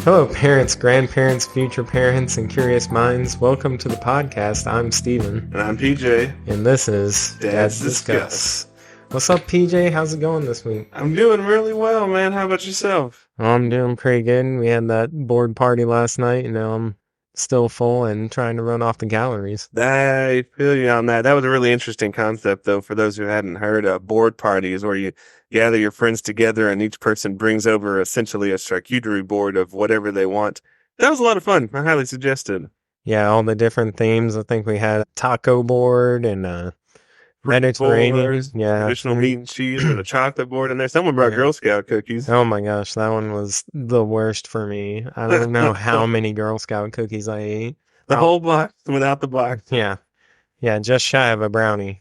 Hello, parents, grandparents, future parents, and curious minds. Welcome to the podcast. I'm Steven. And I'm PJ. And this is Dad's Discuss. What's up, PJ? How's it going this week? I'm doing really well, man. How about yourself? I'm doing pretty good. We had that board party last night, and now I'm still full and trying to run off the calories. I feel you on that. That was a really interesting concept, though, for those who hadn't heard. Board parties where you gather your friends together and each person brings over essentially a charcuterie board of whatever they want. That was a lot of fun. I highly suggest it. Yeah, all the different themes. I think we had a taco board and Mediterranean. Yeah, traditional meat and cheese with a chocolate board in there. Someone brought Girl Scout cookies. Oh my gosh, that one was the worst for me. I don't know how many Girl Scout cookies I ate. The whole box without the box. Yeah, just shy of a brownie.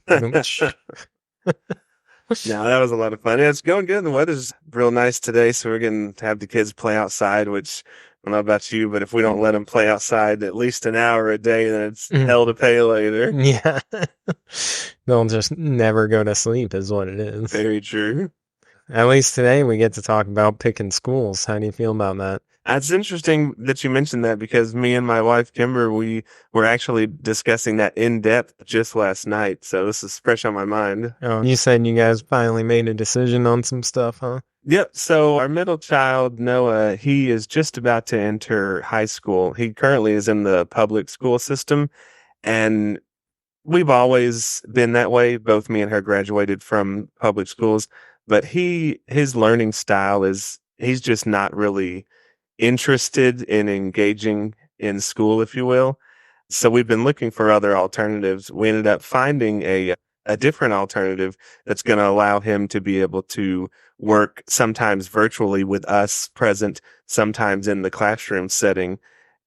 No, that was a lot of fun. Yeah, it's going good. The weather's real nice today, so we're getting to have the kids play outside, which I don't know about you, but if we don't let them play outside at least an hour a day, then it's hell to pay later. Yeah. They'll just never go to sleep is what it is. Very true. At least today we get to talk about picking schools. How do you feel about that? It's interesting that you mentioned that because me and my wife, Kimber, we were actually discussing that in depth just last night. So this is fresh on my mind. Oh, you said you guys finally made a decision on some stuff, huh? Yep. So our middle child, Noah, he is just about to enter high school. He currently is in the public school system, and we've always been that way. Both me and her graduated from public schools, but his learning style is he's just not really interested in engaging in school, if you will. So we've been looking for other alternatives. We ended up finding a different alternative that's going to allow him to be able to work sometimes virtually with us present, sometimes in the classroom setting.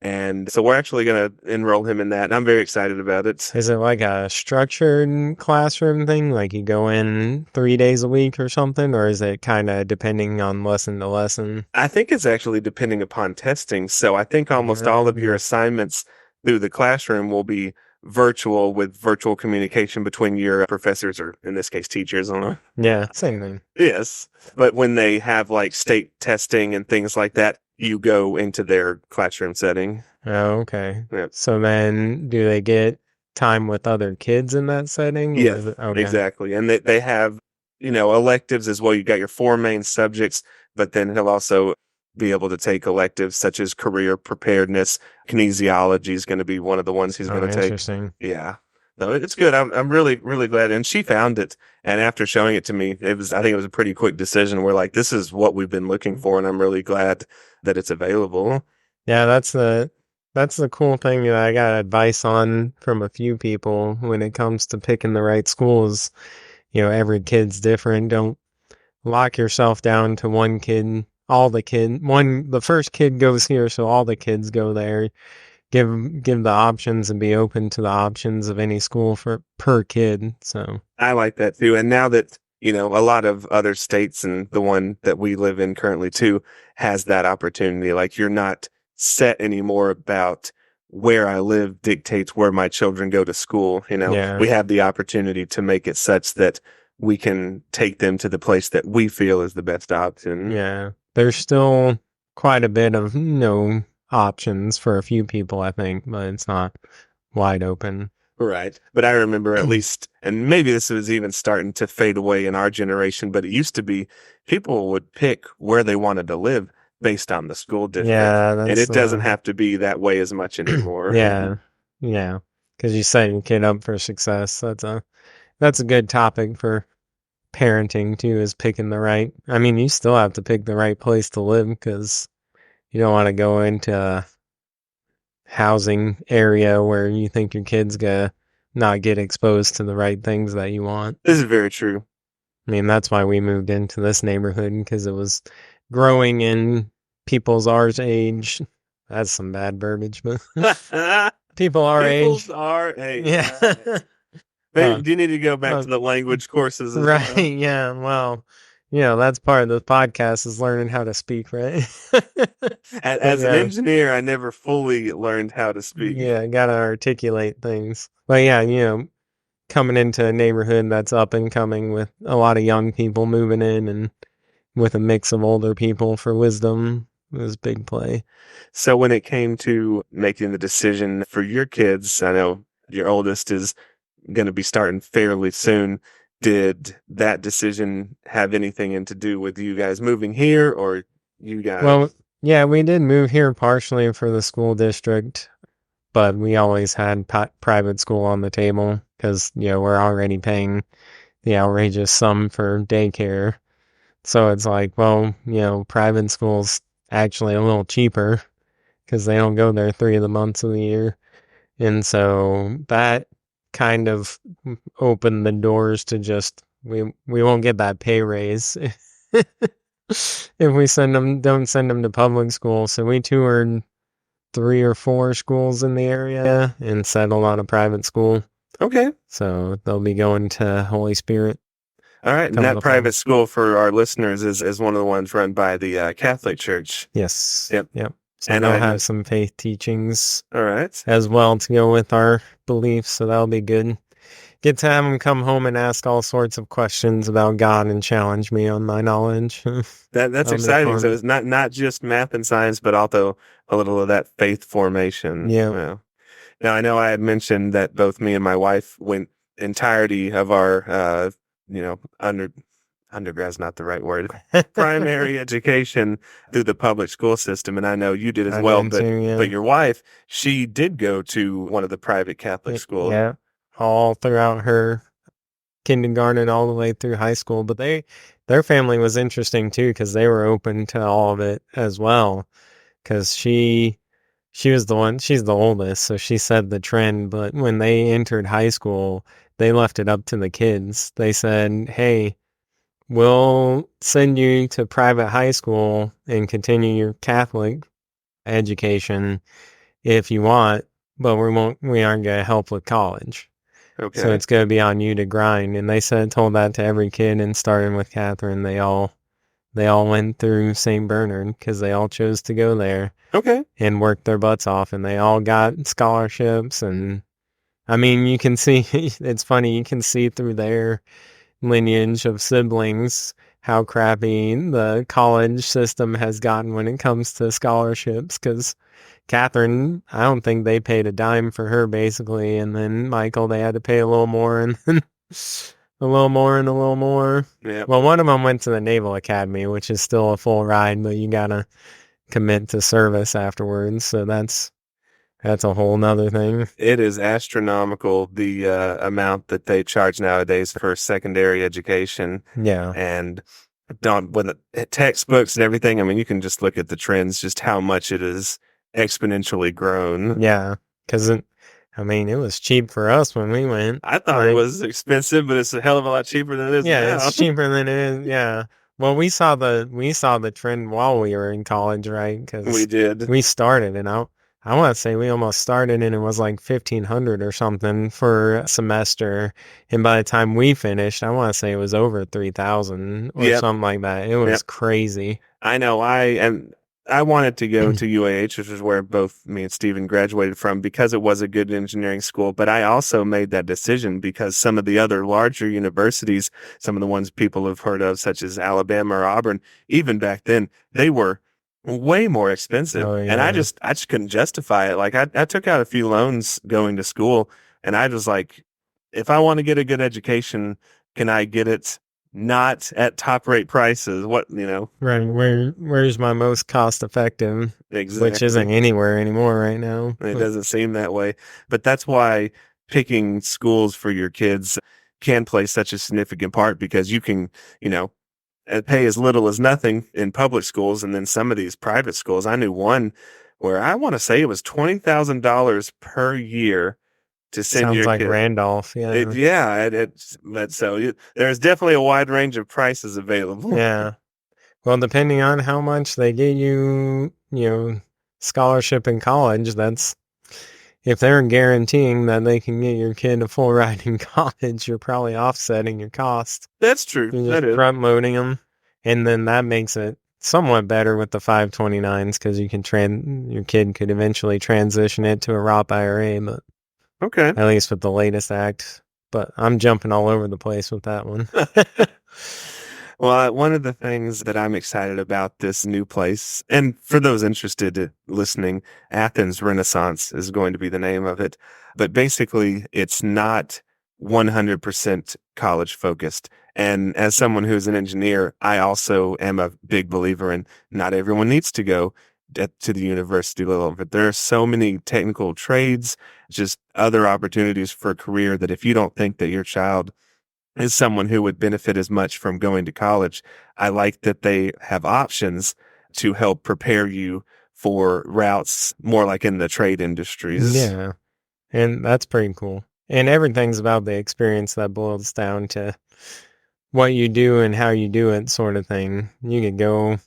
And so we're actually going to enroll him in that. And I'm very excited about it. Is it like a structured classroom thing? Like you go in 3 days a week or something? Or is it kind of depending on lesson to lesson? I think it's actually depending upon testing. So I think almost all of your assignments through the classroom will be virtual with virtual communication between your professors, or in this case, teachers. I don't know. Yeah, same thing. Yes. But when they have like state testing and things like that, you go into their classroom setting. Oh, okay. Yep. So then do they get time with other kids in that setting? Yes, okay. Exactly. And they have, electives as well. You got your 4 main subjects, but then he'll also be able to take electives such as career preparedness. Kinesiology is going to be one of the ones he's going to take. Interesting. Yeah. No, it's good. I'm really, really glad. And she found it. And after showing it to me, I think it was a pretty quick decision. We're like, this is what we've been looking for. And I'm really glad that it's available. Yeah, that's the cool thing that I got advice on from a few people when it comes to picking the right schools. Every kid's different. Don't lock yourself down to one kid. The first kid goes here, so all the kids go there. Give the options and be open to the options of any school per kid. So I like that too. And now that, a lot of other states and the one that we live in currently too has that opportunity. Like you're not set anymore about where I live dictates where my children go to school. We have the opportunity to make it such that we can take them to the place that we feel is the best option. Yeah. There's still quite a bit of, options for a few people, I think, but it's not wide open. Right. But I remember at least, and maybe this was even starting to fade away in our generation, but it used to be people would pick where they wanted to live based on the school district. Yeah. And it doesn't have to be that way as much anymore. Yeah. Because you set your kid up for success. That's a good topic for parenting too, is picking the right. I mean, you still have to pick the right place to live because you don't want to go into a housing area where you think your kid's gonna not get exposed to the right things that you want. This is very true. I mean, that's why we moved into this neighborhood, because it was growing in people's our age. That's some bad verbiage, but people our age. People's our age. Yeah. Maybe, do you need to go back to the language courses? Right. Well? Yeah. Well, that's part of the podcast is learning how to speak, right? As an engineer, I never fully learned how to speak. Yeah, I gotta articulate things. But yeah, coming into a neighborhood that's up and coming with a lot of young people moving in and with a mix of older people for wisdom, It was a big play. So when it came to making the decision for your kids, I know your oldest is going to be starting fairly soon. Did that decision have anything to do with you guys moving here, or you Well, guys? yeah, we did move here partially for the school district, but we always had private school on the table because, we're already paying the outrageous sum for daycare. So it's like, well, private school's actually a little cheaper because they don't go there 3 of the months of the year. And so that kind of opened the doors to just we won't get that pay raise if we don't send them to public school. So we toured 3 or 4 schools in the area and settled on a private school. Okay. So they'll be going to Holy Spirit All right. And come that the fall. private school for our listeners is one of the ones run by the Catholic Church. Yes. Yep. Yep. So And they'll I have know. some faith teachings All right. as well to go with our beliefs. So that'll be good. Get to have them come home and ask all sorts of questions about God and challenge me on my knowledge. That's That'll be exciting. So fun. it's not just math and science, but also a little of that faith formation. Yeah. Well, now I know I had mentioned that both me and my wife went entirety of our undergrad's not the right word, primary education through the public school system, and I know you did as I well. did But too, but yeah. your wife, she did go to one of the private Catholic schools. Yeah. All throughout her kindergarten all the way through high school. But their family was interesting too because they were open to all of it as well. Because she was the one, she's the oldest, so she set the trend. But when they entered high school, they left it up to the kids. They said, "Hey, we'll send you to private high school and continue your Catholic education if you want, but we aren't gonna help with college." So Okay. it's gonna be on you to grind. And they told that to every kid, and starting with Catherine, they all went through St. Bernard because they all chose to go there Okay. and worked their butts off, and they all got scholarships. And I mean, you can see it's funny, you can see through their lineage of siblings how crappy the college system has gotten when it comes to scholarships. Because Catherine, I don't think they paid a dime for her basically, and then Michael, they had to pay a little more, and then a little more and a little more. Yeah. Well, one of them went to the Naval Academy, which is still a full ride, but you gotta commit to service afterwards. So that's a whole nother thing. It is astronomical the amount that they charge nowadays for secondary education, Yeah, and don't with textbooks and everything. I mean, you can just look at the trends, just how much it is exponentially grown. yeah. Because I mean, it was cheap for us when we went. I thought it Like, was expensive, but it's a hell of a lot cheaper than it is yeah, now. it's cheaper than it is. Yeah. Well, we saw the trend while we were in college, right? We Because did. we started, and I want to say we almost started, and it was like 1,500 or something for a semester. And by the time we finished, I want to say it was over 3,000 or Yep. something like that. It was Yep. crazy. I know. I wanted to go to UAH, which is where both me and Steven graduated from, because it was a good engineering school. But I also made that decision because some of the other larger universities, some of the ones people have heard of, such as Alabama or Auburn, even back then, they were way more expensive. Oh And yeah, I just couldn't justify it. Like I took out a few loans going to school, and I was like, if I want to get a good education, can I get it not at top rate prices? What, right. Where's my most cost effective, which isn't exactly. anywhere anymore right now. It doesn't seem that way. But that's why picking schools for your kids can play such a significant part, because you can, pay as little as nothing in public schools. And then some of these private schools, I knew one where I want to say it was $20,000 per year to send Sounds your like kid. Randolph. Yeah, But so there's definitely a wide range of prices available. yeah. Well, depending on how much they get you, scholarship in college, that's if they're guaranteeing that they can get your kid a full ride in college, you're probably offsetting your cost. That's true. You're That just is. front loading them, and then that makes it somewhat better with the 529s because your kid could eventually transition it to a Roth IRA, but Okay. at least with the latest act. But I'm jumping all over the place with that one. Well, one of the things that I'm excited about this new place, and for those interested in listening, Athens Renaissance is going to be the name of it. But basically, it's not 100% college focused. And as someone who's an engineer, I also am a big believer in not everyone needs to go to the university level, but there are so many technical trades, just other opportunities for a career that if you don't think that your child is someone who would benefit as much from going to college, I like that they have options to help prepare you for routes more like in the trade industries. Yeah, and that's pretty cool. And everything's about the experience that boils down to what you do and how you do it, sort of thing. You could go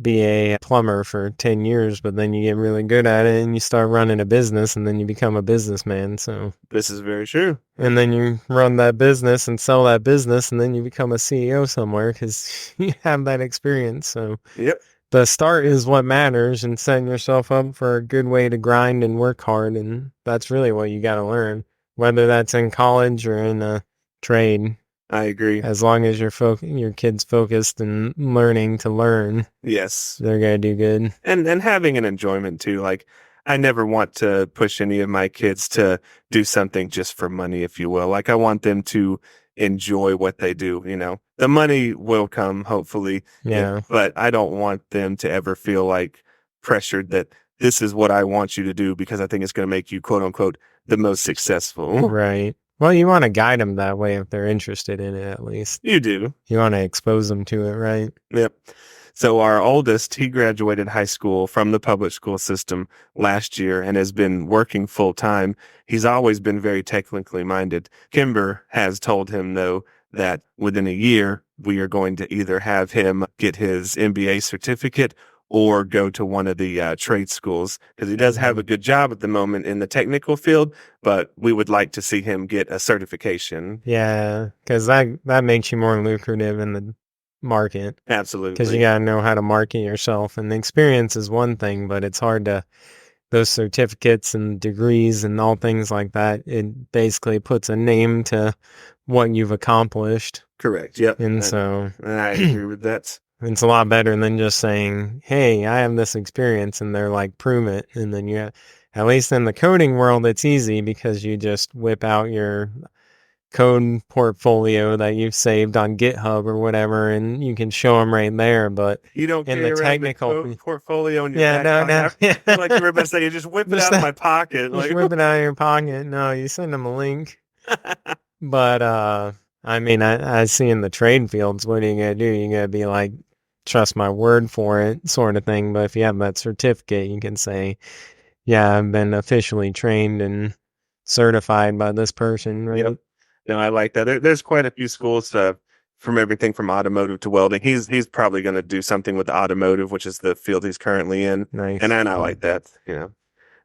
be a plumber for 10 years, but then you get really good at it and you start running a business and then you become a businessman. So, This is very true. and then you run that business and sell that business and then you become a CEO somewhere because you have that experience. So, Yep, the start is what matters and setting yourself up for a good way to grind and work hard. And that's really what you got to learn, whether that's in college or in a trade. I agree. As long as your kid's focused and learning to learn, Yes. they're gonna do good. And having an enjoyment too. Like I never want to push any of my kids to do something just for money, if you will. Like I want them to enjoy what they do, you know. The money will come, hopefully, Yeah, but I don't want them to ever feel like pressured that this is what I want you to do because I think it's going to make you quote unquote the most successful. right. Well, you want to guide them that way if they're interested in it, at least. You do. You want to expose them to it, right? Yep. So our oldest, he graduated high school from the public school system last year and has been working full time. He's always been very technically minded. Kimber has told him though that within a year we are going to either have him get his MBA certificate or go to one of the trade schools because he does have Mhm. a good job at the moment in the technical field, but we would like to see him get a certification. Yeah, because that makes you more lucrative in the market. Because you Absolutely. gotta know how to market yourself, and the experience is one thing, but it's hard to those certificates and degrees and all things like that. It basically puts a name to what you've accomplished, Correct. Yep. and so And I agree with that. it's a lot better than just saying, "Hey, I have this experience," and they're like, "Prove it." And then at least in the coding world, it's easy because you just whip out your code portfolio that you've saved on GitHub or whatever, and you can show them right there. But You don't in carry the around the technical, portfolio in your yeah, back no, pocket. no, I yeah, feel like you were about to say, you just whip it just out of my pocket. just Like, whip it out of your pocket. No, you send them a link. But I mean, I see in the trade fields, what are you gonna do? You gotta be like, trust my word for it, sort of thing. But if you have that certificate, you can say, yeah, I've been officially trained and certified by this person, yep. right? No, I like that. There's quite a few schools from everything from automotive to welding. He's probably going to do something with automotive, which is the field he's currently in. And Nice. I like that, you know.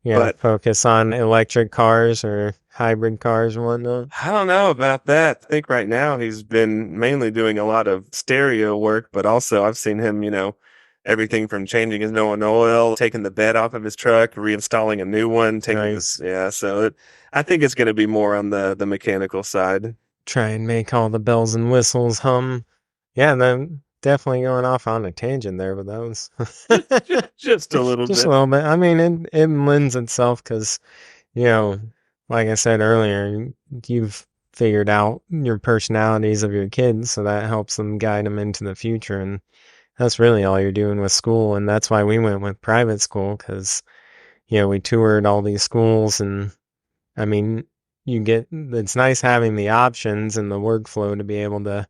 Yeah, But focus on electric cars or hybrid cars and whatnot. I don't know about that. I think right now he's been mainly doing a lot of stereo work, but also I've seen him, you know, everything from changing his no oil, taking the bed off of his truck, reinstalling a new one, taking this, Nice. yeah. So I think it's going to be more on the mechanical side. Try and make all the bells and whistles hum. Yeah, then definitely going off on a tangent there, but that was Just a little just a bit. little bit. I mean, it lends itself because, you know, like I said earlier, you've figured out your personalities of your kids, so that helps them guide them into the future. And that's really all you're doing with school. And that's why we went with private school because, we toured all these schools. And I mean, it's nice having the options and the workflow to be able to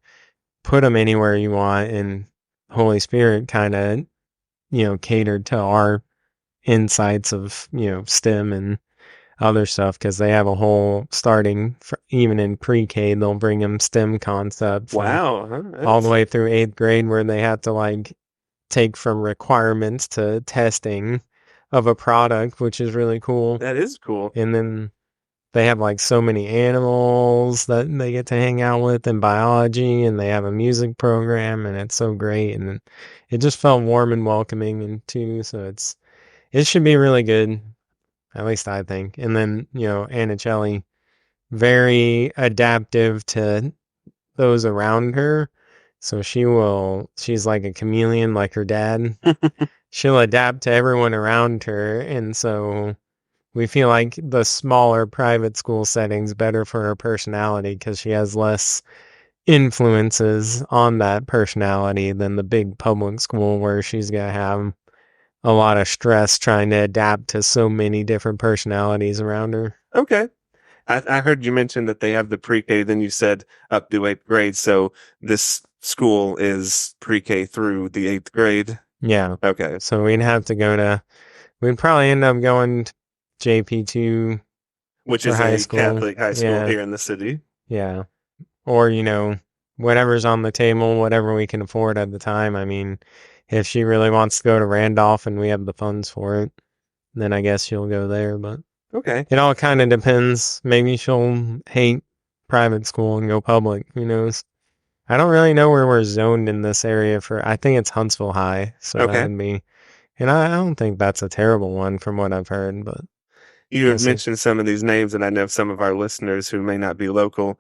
put them anywhere you want. And Holy Spirit kind of, catered to our insights of, STEM and other stuff because they have a whole even in pre-K, they'll bring them STEM concepts and Wow, huh? all the way through eighth grade where they have to like take from requirements to testing of a product, which is really cool. That is cool. And then they have like so many animals that they get to hang out with in biology, and they have a music program, and it's so great. And it just felt warm and welcoming, and too. So it should be really good, at least I think. And then Annicelli, very adaptive to those around her, So she's like a chameleon, like her dad. She'll adapt to everyone around her. And so we feel like the smaller private school setting's better for her personality because she has less influences on that personality than the big public school where she's going to have a lot of stress trying to adapt to so many different personalities around her. Okay. I heard you mention that they have the pre-K, then you said up to 8th grade. So this school is pre-K through the 8th grade. Yeah. Okay. So we'd probably end up going to JP2 Which for is high a school. Catholic high school Yeah. here in the city. Yeah. Or, whatever's on the table, whatever we can afford at the time. I mean, if she really wants to go to Randolph and we have the funds for it, then I guess she'll go there. But Okay. it all kind of depends. Maybe she'll hate private school and go public. Who knows? I don't really know where we're zoned in this area for. I think it's Huntsville High, so that Okay. would be. And I don't think that's a terrible one from what I've heard, but You we'll had see. mentioned some of these names, and I know some of our listeners who may not be local.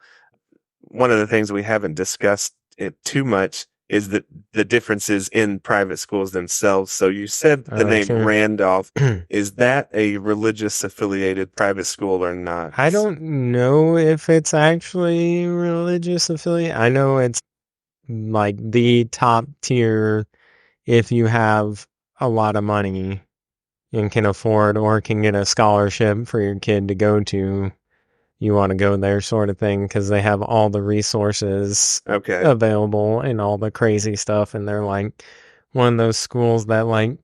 One of the things we haven't discussed it too much is the differences in private schools themselves. So you said the name Sure. Randolph. Is that a religious affiliated private school or not? I don't know if it's actually religious affiliate. I know it's like the top tier if you have a lot of money and can afford or can get a scholarship for your kid to go to. You want to go there, sort of thing, because they have all the resources Okay. available and all the crazy stuff. And they're like one of those schools that like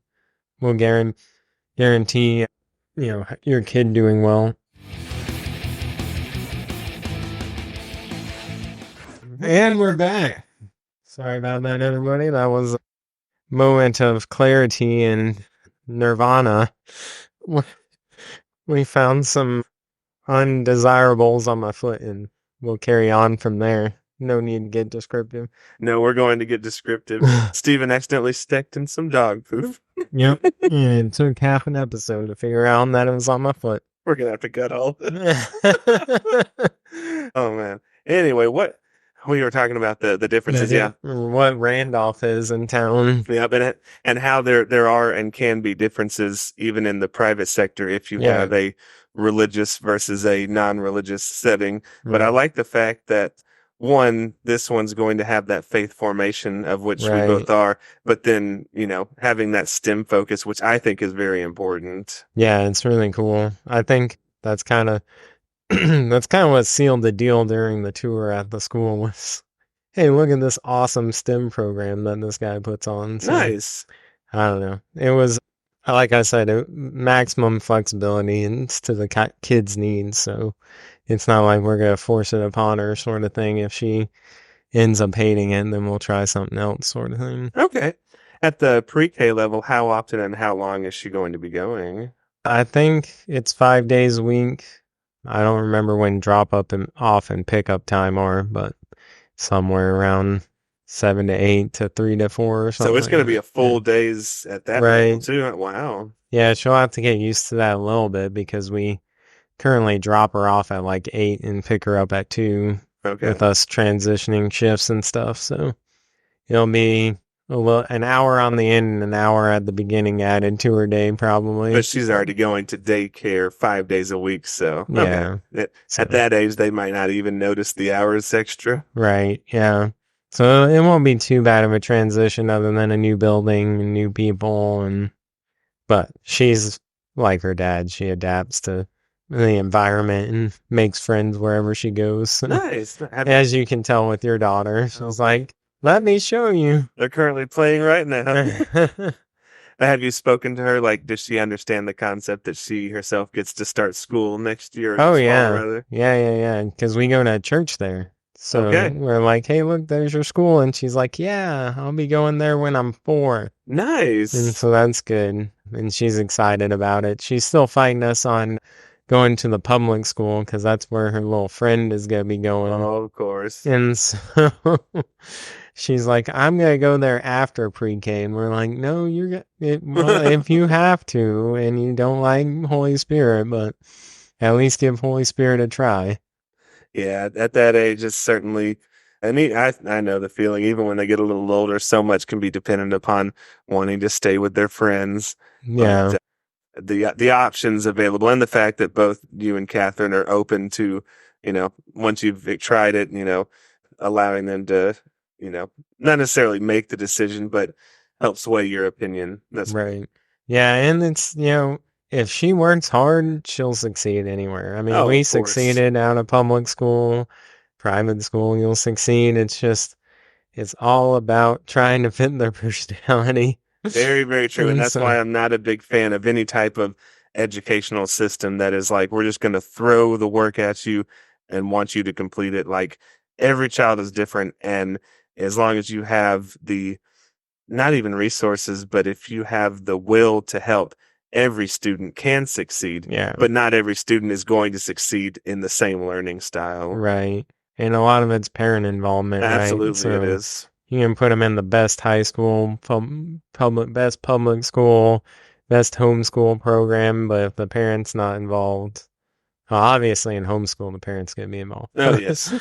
will guarantee, your kid doing well. And we're back. Sorry about that, everybody. That was a moment of clarity and nirvana. We found some undesirables on my foot, and we'll carry on from there. No need to get descriptive. No, we're going to get descriptive. Steven accidentally stepped in some dog poop. Yep. Yeah, it took half an episode to figure out that it was on my foot. We're gonna have to cut all this. Oh man. Anyway, what we were talking about the differences, yeah. What Randolph is in town. Yeah, and how there are and can be differences even in the private sector if you Yeah. have a religious versus a non-religious setting. But I Right. like the fact that one, this one's going to have that faith formation of which we both Right. are, but then, having that STEM focus, which I think is very important. Yeah, it's really cool. I think that's kind of that's kind of what sealed the deal during the tour at the school was, hey, look at this awesome STEM program that this guy puts on. So Nice. I don't know. It was, like I said, maximum flexibility and it's to the kid's needs. So it's not like we're gonna force it upon her, sort of thing. If she ends up hating it, then we'll try something else, sort of thing. Okay. At the pre-K level, how often and how long is she going to be going? I think it's 5 days a week. I don't remember when drop up and off and pickup time are, but somewhere around 7 to 8 to 3 to 4 or something. So it's like going to be that. a full days at that level Right. too. Wow. Yeah, she'll have to get used to that a little bit because we currently drop her off at like 8 and pick her up at 2 Okay. with us transitioning shifts and stuff. So it'll be an hour on the end and an hour at the beginning added to her day, probably. But she's already going to daycare 5 days a week. So, Yeah. okay. So, At that age, they might not even notice the hours extra. right. Yeah. So it won't be too bad of a transition other than a new building and new people but she's like her dad. She adapts to the environment and makes friends wherever she goes. So, Nice. as you can tell with your daughter, she's like, let me show you. They're currently playing right now. Have you spoken to her? Like, does she understand the concept that she herself gets to start school next year? Or Oh, this fall, yeah. rather? Yeah. Because we go to church there. So Okay. we're like, hey, look, there's your school. And she's like, yeah, I'll be going there when I'm 4. Nice. And so that's good. And she's excited about it. She's still fighting us on going to the public school because that's where her little friend is going to be going. Oh, of course. And so she's like, I'm going to go there after pre-K. And we're like, no, well, if you have to and you don't like Holy Spirit, but at least give Holy Spirit a try. Yeah, at that age, it's certainly And I know the feeling. Even when they get a little older, so much can be dependent upon wanting to stay with their friends. But Yeah, the options available, and the fact that both you and Catherine are open to, once you've tried it, allowing them to, not necessarily make the decision, but help sway your opinion. That's great. right. Yeah, and it's, if she works hard, she'll succeed anywhere. I mean, Oh, we of course. succeeded out of public school, private school, you'll succeed. It's just, it's all about trying to fit their personality. Very, very true. And And that's so, why I'm not a big fan of any type of educational system that is like, we're just going to throw the work at you and want you to complete it. Like, every child is different. And as long as you have the, not even resources, but if you have the will to help, every student can succeed, yeah, but not every student is going to succeed in the same learning style. right. And a lot of it's parent involvement, right? Absolutely, it So is. you can put them in the best high school, best public school, best homeschool program, but if the parent's not involved, well, obviously in homeschool, the parents gonna be involved. Oh, yes.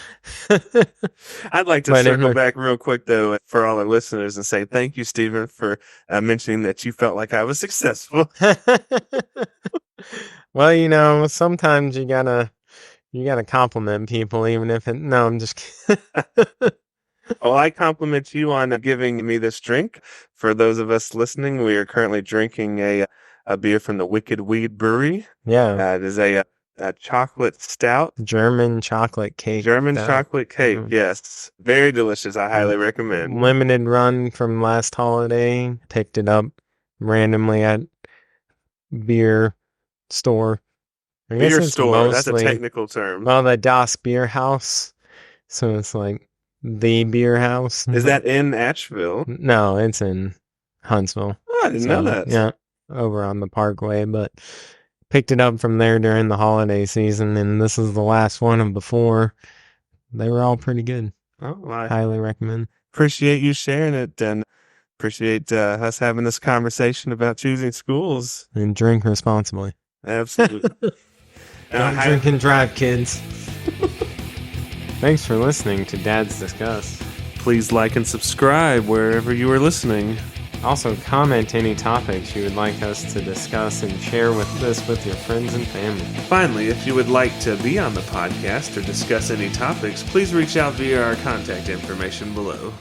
I'd like to But if circle they're back real quick, though, for all our listeners and say thank you, Stephen, for mentioning that you felt like I was successful. well, sometimes you gotta compliment people, even if it. No, I'm just kidding. Well, I compliment you on giving me this drink. For those of us listening, we are currently drinking a beer from the Wicked Weed Brewery. Yeah, It is a chocolate stout. German chocolate cake. German That chocolate cake, mm, yes. Very delicious. I highly recommend. limited run from last holiday. Picked it up randomly at beer store. I guess Beer it's store, that's a mostly technical term. well the Das Beer House, so it's like the beer house. Is that in Asheville? No, it's in Huntsville. Oh, I didn't know So that. yeah, over on the Parkway, but picked it up from there during the holiday season, and this is the last one of the four. They were all pretty good. Oh, well, I Highly recommend. appreciate you sharing it and appreciate us having this conversation about choosing schools. And drink responsibly. Absolutely. Don't drink and drive, kids. Thanks for listening to Dad's Discuss. Please like and subscribe wherever you are listening. Also, comment any topics you would like us to discuss and share this with your friends and family. Finally, if you would like to be on the podcast or discuss any topics, please reach out via our contact information below.